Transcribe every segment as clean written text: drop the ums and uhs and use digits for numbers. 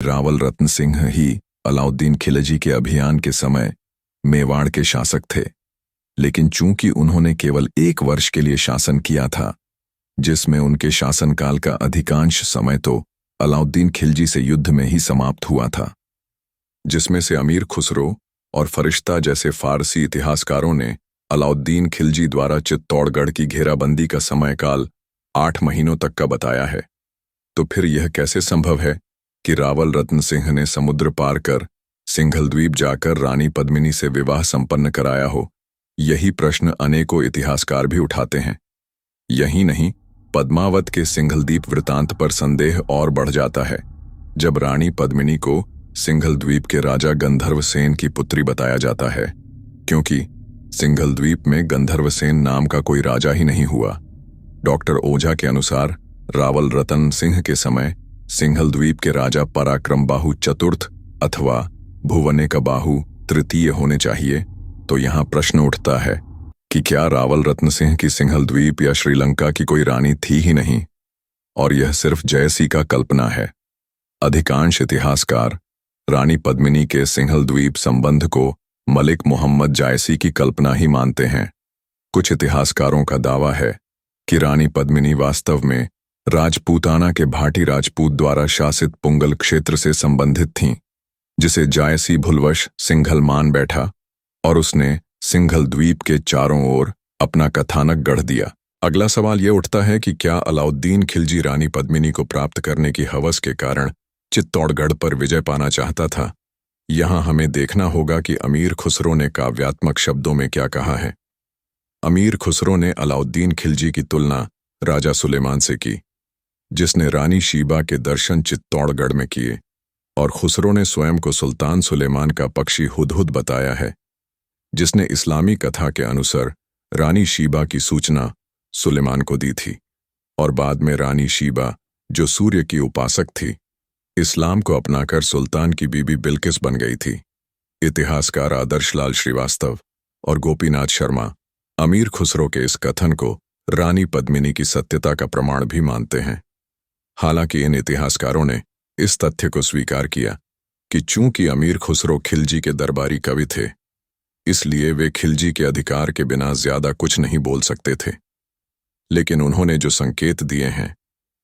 रावल रत्न सिंह ही अलाउद्दीन खिलजी के अभियान के समय मेवाड़ के शासक थे, लेकिन चूंकि उन्होंने केवल 1 वर्ष के लिए शासन किया था, जिसमें उनके शासनकाल का अधिकांश समय तो अलाउद्दीन खिलजी से युद्ध में ही समाप्त हुआ था, जिसमें से अमीर खुसरो और फरिश्ता जैसे फारसी इतिहासकारों ने अलाउद्दीन खिलजी द्वारा चित्तौड़गढ़ की घेराबंदी का समयकाल 8 महीनों तक का बताया है। तो फिर यह कैसे संभव है कि रावल रत्न सिंह ने समुद्र पार कर सिंघल द्वीप जाकर रानी पद्मिनी से विवाह संपन्न कराया हो? यही प्रश्न अनेकों इतिहासकार भी उठाते हैं। यही नहीं, पद्मावत के सिंघल द्वीप वृतांत पर संदेह और बढ़ जाता है, जब रानी पद्मिनी को सिंघल द्वीप के राजा गंधर्वसेन की पुत्री बताया जाता है, क्योंकि सिंघल द्वीप में गंधर्वसेन नाम का कोई राजा ही नहीं हुआ। डॉक्टर ओझा के अनुसार रावल रतन सिंह के समय सिंघल द्वीप के राजा पराक्रम बाहु चतुर्थ अथवा भुवनेकबाहु तृतीय होने चाहिए। तो यहाँ प्रश्न उठता है कि क्या रावल रत्न सिंह की सिंघल द्वीप या श्रीलंका की कोई रानी थी ही नहीं, और यह सिर्फ जयसी का कल्पना है? अधिकांश इतिहासकार रानी पद्मिनी के सिंघल द्वीप संबंध को मलिक मोहम्मद जायसी की कल्पना ही मानते हैं। कुछ इतिहासकारों का दावा है कि रानी पद्मिनी वास्तव में राजपूताना के भाटी राजपूत द्वारा शासित पुंगल क्षेत्र से संबंधित थीं, जिसे जायसी भूलवश सिंघल मान बैठा और उसने सिंघल द्वीप के चारों ओर अपना कथानक गढ़ दिया। अगला सवाल यह उठता है कि क्या अलाउद्दीन खिलजी रानी पद्मिनी को प्राप्त करने की हवस के कारण चित्तौड़गढ़ पर विजय पाना चाहता था? यहाँ हमें देखना होगा कि अमीर खुसरो ने काव्यात्मक शब्दों में क्या कहा है। अमीर खुसरो ने अलाउद्दीन खिलजी की तुलना राजा सुलेमान से की, जिसने रानी शीबा के दर्शन चित्तौड़गढ़ में किए, और खुसरो ने स्वयं को सुल्तान सुलेमान का पक्षी हुदहुद बताया है, जिसने इस्लामी कथा के अनुसार रानी शीबा की सूचना सुलेमान को दी थी, और बाद में रानी शीबा, जो सूर्य की उपासक थी, इस्लाम को अपनाकर सुल्तान की बीबी बिल्किस बन गई थी। इतिहासकार आदर्शलाल श्रीवास्तव और गोपीनाथ शर्मा अमीर खुसरो के इस कथन को रानी पद्मिनी की सत्यता का प्रमाण भी मानते हैं। हालांकि इन इतिहासकारों ने इस तथ्य को स्वीकार किया कि चूंकि अमीर खुसरो खिलजी के दरबारी कवि थे, इसलिए वे खिलजी के अधिकार के बिना ज्यादा कुछ नहीं बोल सकते थे। लेकिन उन्होंने जो संकेत दिए हैं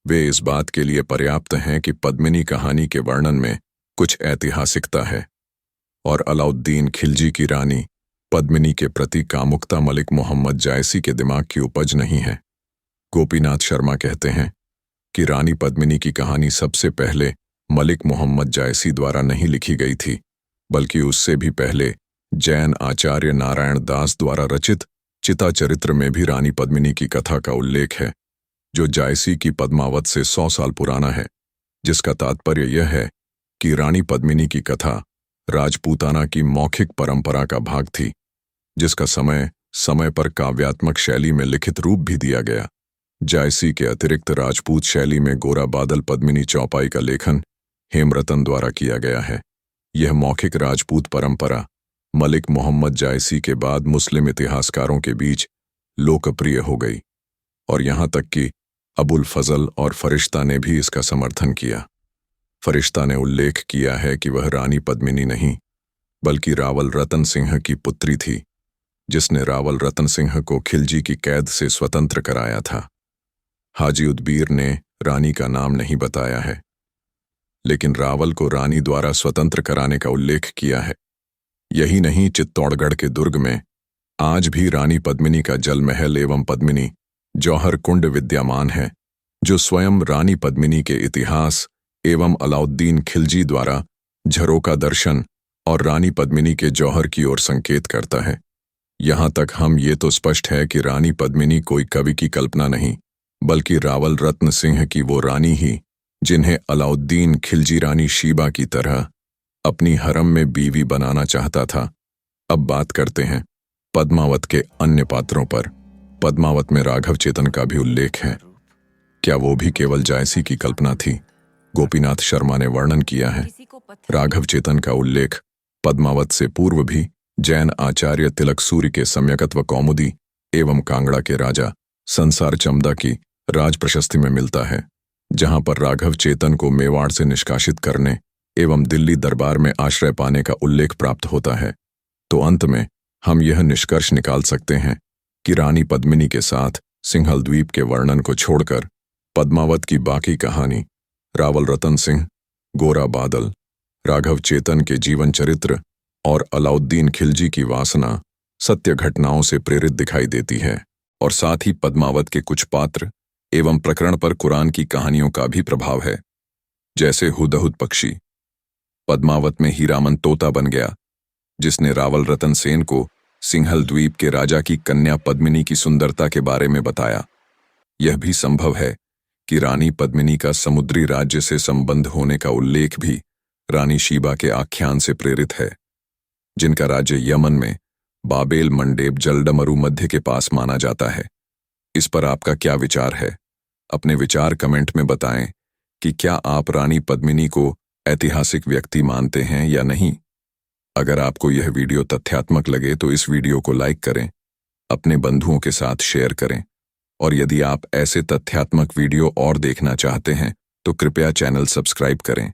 वे इस बात के लिए पर्याप्त हैं कि पद्मिनी कहानी के वर्णन में कुछ ऐतिहासिकता है, और अलाउद्दीन खिलजी की रानी पद्मिनी के प्रति कामुकता मलिक मोहम्मद जायसी के दिमाग की उपज नहीं है। गोपीनाथ शर्मा कहते हैं कि रानी पद्मिनी की कहानी सबसे पहले मलिक मोहम्मद जायसी द्वारा नहीं लिखी गई थी, बल्कि उससे भी पहले जैन आचार्य नारायण दास द्वारा रचित चिता चरित्र में भी रानी पद्मिनी की कथा का उल्लेख है, जो जायसी की पद्मावत से 100 साल पुराना है, जिसका तात्पर्य यह है कि रानी पद्मिनी की कथा राजपूताना की मौखिक परंपरा का भाग थी, जिसका समय समय पर काव्यात्मक शैली में लिखित रूप भी दिया गया। जायसी के अतिरिक्त राजपूत शैली में गोरा बादल पद्मिनी चौपाई का लेखन हेमरतन द्वारा किया गया है। यह मौखिक राजपूत परंपरा मलिक मोहम्मद जायसी के बाद मुस्लिम इतिहासकारों के बीच लोकप्रिय हो गई, और यहाँ तक कि अबुल फजल और फरिश्ता ने भी इसका समर्थन किया। फरिश्ता ने उल्लेख किया है कि वह रानी पद्मिनी नहीं, बल्कि रावल रतन सिंह की पुत्री थी, जिसने रावल रतन सिंह को खिलजी की कैद से स्वतंत्र कराया था। हाजी उदबीर ने रानी का नाम नहीं बताया है, लेकिन रावल को रानी द्वारा स्वतंत्र कराने का उल्लेख किया है। यही नहीं, चित्तौड़गढ़ के दुर्ग में आज भी रानी पद्मिनी का जल महल एवं पद्मिनी जौहर कुंड विद्यमान है, जो स्वयं रानी पद्मिनी के इतिहास एवं अलाउद्दीन खिलजी द्वारा झरोका दर्शन और रानी पद्मिनी के जौहर की ओर संकेत करता है। यहाँ तक हम ये तो स्पष्ट है कि रानी पद्मिनी कोई कवि की कल्पना नहीं, बल्कि रावल रत्न सिंह की वो रानी ही जिन्हें अलाउद्दीन खिलजी रानी शीबा की तरह अपनी हरम में बीवी बनाना चाहता था। अब बात करते हैं पद्मावत के अन्य पात्रों पर। पद्मावत में राघव चेतन का भी उल्लेख है। क्या वो भी केवल जायसी की कल्पना थी? गोपीनाथ शर्मा ने वर्णन किया है। राघव चेतन का उल्लेख पद्मावत से पूर्व भी जैन आचार्य तिलक सूर्य के सम्यकत्व कौमुदी एवं कांगड़ा के राजा संसार चमदा की राज प्रशस्ति में मिलता है, जहां पर राघव चेतन को मेवाड़ से निष्कासित करने एवं दिल्ली दरबार में आश्रय पाने का उल्लेख प्राप्त होता है, तो अंत में हम यह निष्कर्ष निकाल सकते हैं कि रानी पद्मिनी के साथ सिंहल द्वीप के वर्णन को छोड़कर पद्मावत की बाकी कहानी रावल रतन सिंह, गोरा बादल, राघव चेतन के जीवन चरित्र और अलाउद्दीन खिलजी की वासना सत्य घटनाओं से प्रेरित दिखाई देती है, और साथ ही पद्मावत के कुछ पात्र एवं प्रकरण पर कुरान की कहानियों का भी प्रभाव है। जैसे हुदहुद पक्षी पद्मावत में हीरामन तोता बन गया, जिसने रावल रतन सेन को सिंहल द्वीप के राजा की कन्या पद्मिनी की सुंदरता के बारे में बताया। यह भी संभव है कि रानी पद्मिनी का समुद्री राज्य से संबंध होने का उल्लेख भी रानी शीबा के आख्यान से प्रेरित है, जिनका राज्य यमन में बाबेल मंडेब जलडमरू मध्य के पास माना जाता है। इस पर आपका क्या विचार है? अपने विचार कमेंट में बताएं कि क्या आप रानी पद्मिनी को ऐतिहासिक व्यक्ति मानते हैं या नहीं। अगर आपको यह वीडियो तथ्यात्मक लगे तो इस वीडियो को लाइक करें, अपने बंधुओं के साथ शेयर करें, और यदि आप ऐसे तथ्यात्मक वीडियो और देखना चाहते हैं तो कृपया चैनल सब्सक्राइब करें।